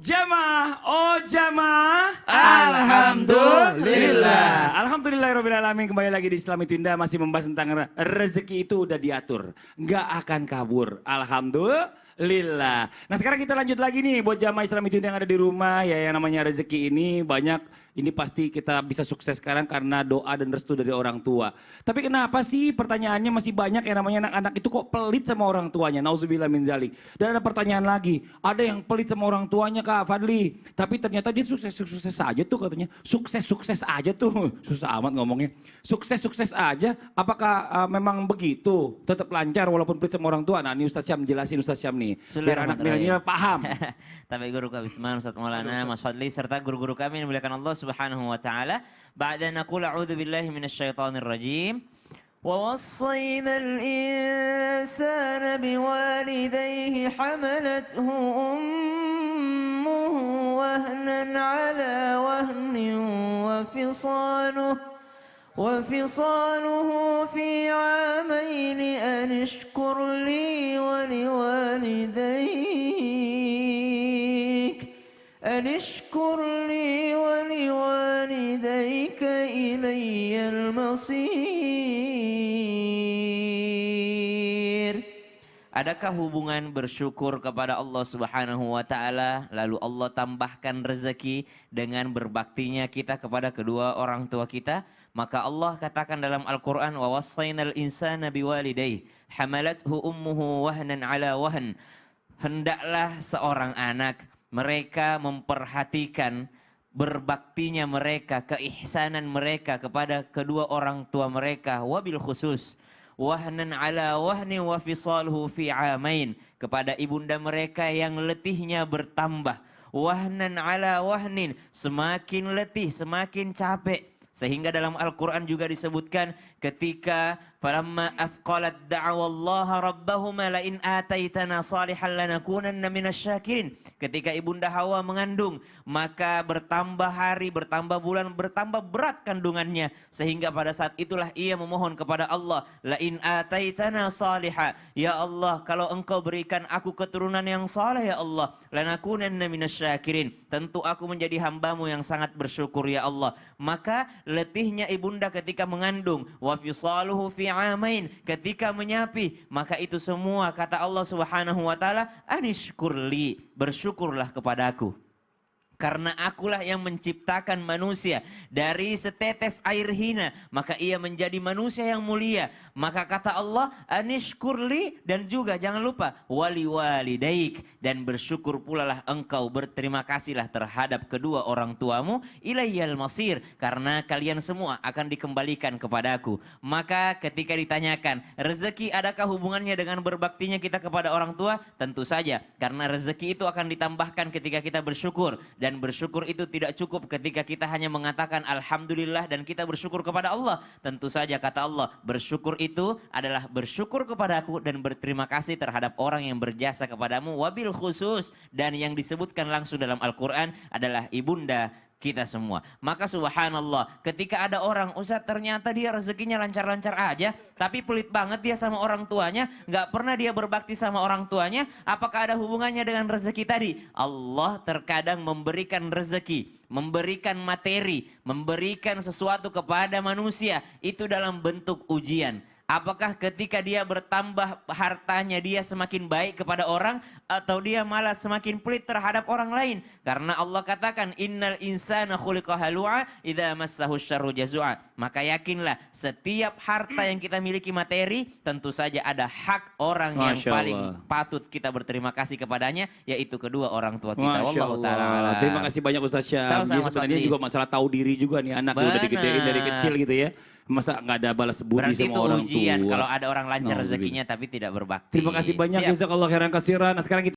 Jamaah, oh jamaah. Alhamdulillah. Alhamdulillahirrahmanirrahim. Kembali lagi di Islam itu Indah. Masih membahas tentang rezeki itu udah diatur. Nggak akan kabur. Alhamdulillah. Nah sekarang kita lanjut lagi nih. Buat jamaah Islam itu Indah yang ada di rumah. Ya yang namanya rezeki ini banyak. Ini pasti kita bisa sukses sekarang karena doa dan restu dari orang tua. Tapi kenapa sih pertanyaannya masih banyak yang namanya anak-anak itu kok pelit sama orang tuanya. Nauzubillah min zalik. Dan ada pertanyaan lagi. Ada yang pelit sama orang tuanya Kak Fadli. Tapi ternyata dia sukses-sukses aja tuh katanya. Sukses-sukses aja tuh. Susah amat ngomongnya. Sukses-sukses aja. Apakah memang begitu? Tetap lancar walaupun pelit sama orang tua. Nah ini Ustaz Syam jelasin Ustaz Syam nih. Biar anak milenial paham. Tapi guru kami Ustaz Maulana, Mas Fadli serta guru-guru kami yang dimuliakan Allah Subhanahu wa taala. Ba'da naqul a'udzu billahi minasyaitonir rajim. Wa wassayna al-insana biwalidayhi hamalathu ummuhu wahnan 'ala wahnin وفصاله في عامين أن اشكر لي ولوالديك إلي المصير. Adakah hubungan bersyukur kepada Allah Subhanahu wa taala lalu Allah tambahkan rezeki dengan berbaktinya kita kepada kedua orang tua kita? Maka Allah katakan dalam Al-Qur'an wa wassaynal insana biwalidayhi hamalathu ummuhu wahnan ala wahn. Hendaklah seorang anak mereka memperhatikan berbaktinya mereka, keihsanan mereka kepada kedua orang tua mereka, wabil khusus wahnan ala wahni wa fisaluhu fi amain, kepada ibunda mereka yang letihnya bertambah, wahnan ala wahnin, semakin letih, semakin capek. Sehingga dalam Al-Quran juga disebutkan ketika falamma afqalat da'awallaha rabbahuma la'in ataitana salihan lanakunanna minasyakirin. Ketika ibunda Hawa mengandung, maka bertambah hari, bertambah bulan, bertambah berat kandungannya. Sehingga pada saat itulah ia memohon kepada Allah, la'in ataitana salihah. Ya Allah, kalau engkau berikan aku keturunan yang saleh ya Allah, lanakunanna minasyakirin. Tentu aku menjadi hambamu yang sangat bersyukur ya Allah. Maka letihnya ibunda ketika mengandung, wa fisaluhu fi amain, ketika menyapi, maka itu semua kata Allah Subhanahu wa taala, anishkurli, bersyukurlah kepadaku. Karena akulah yang menciptakan manusia dari setetes air hina, maka ia menjadi manusia yang mulia. Maka kata Allah, anishkurli, dan juga jangan lupa walidaik, dan bersyukur pula lah engkau, berterima kasihlah terhadap kedua orang tuamu, ilayyal masir, karena kalian semua akan dikembalikan kepadaku. Maka ketika ditanyakan rezeki adakah hubungannya dengan berbaktinya kita kepada orang tua? Tentu saja, karena rezeki itu akan ditambahkan ketika kita bersyukur. Dan bersyukur itu tidak cukup ketika kita hanya mengatakan alhamdulillah dan kita bersyukur kepada Allah. Tentu saja kata Allah, bersyukur itu adalah bersyukur kepadaku dan berterima kasih terhadap orang yang berjasa kepadamu, wabil khusus, dan yang disebutkan langsung dalam Al-Quran adalah ibunda kita semua. Maka subhanallah, ketika ada orang, Ustaz ternyata dia rezekinya lancar-lancar aja, tapi pelit banget dia sama orang tuanya, nggak pernah dia berbakti sama orang tuanya, apakah ada hubungannya dengan rezeki tadi? Allah terkadang memberikan rezeki, memberikan materi, memberikan sesuatu kepada manusia, itu dalam bentuk ujian. Apakah ketika dia bertambah hartanya dia semakin baik kepada orang, atau dia malah semakin pelit terhadap orang lain? Karena Allah katakan innal insana khuliqa halu'a idza massahu syarru jazua. Maka yakinlah setiap harta yang kita miliki materi, tentu saja ada hak orang yang paling patut kita berterima kasih kepadanya, yaitu kedua orang tua kita. Wallahu ta'ala. Terima kasih banyak Ustaz Syam. Jadi sebenarnya juga masalah tahu diri juga nih, anak udah digedein dari kecil gitu ya. Masa nggak ada balas budi sama orang tua. Kalau ada orang lancar rezekinya tapi tidak berbakti. Terima kasih banyak, jazakallah khairan katsiran. Nah sekarang kita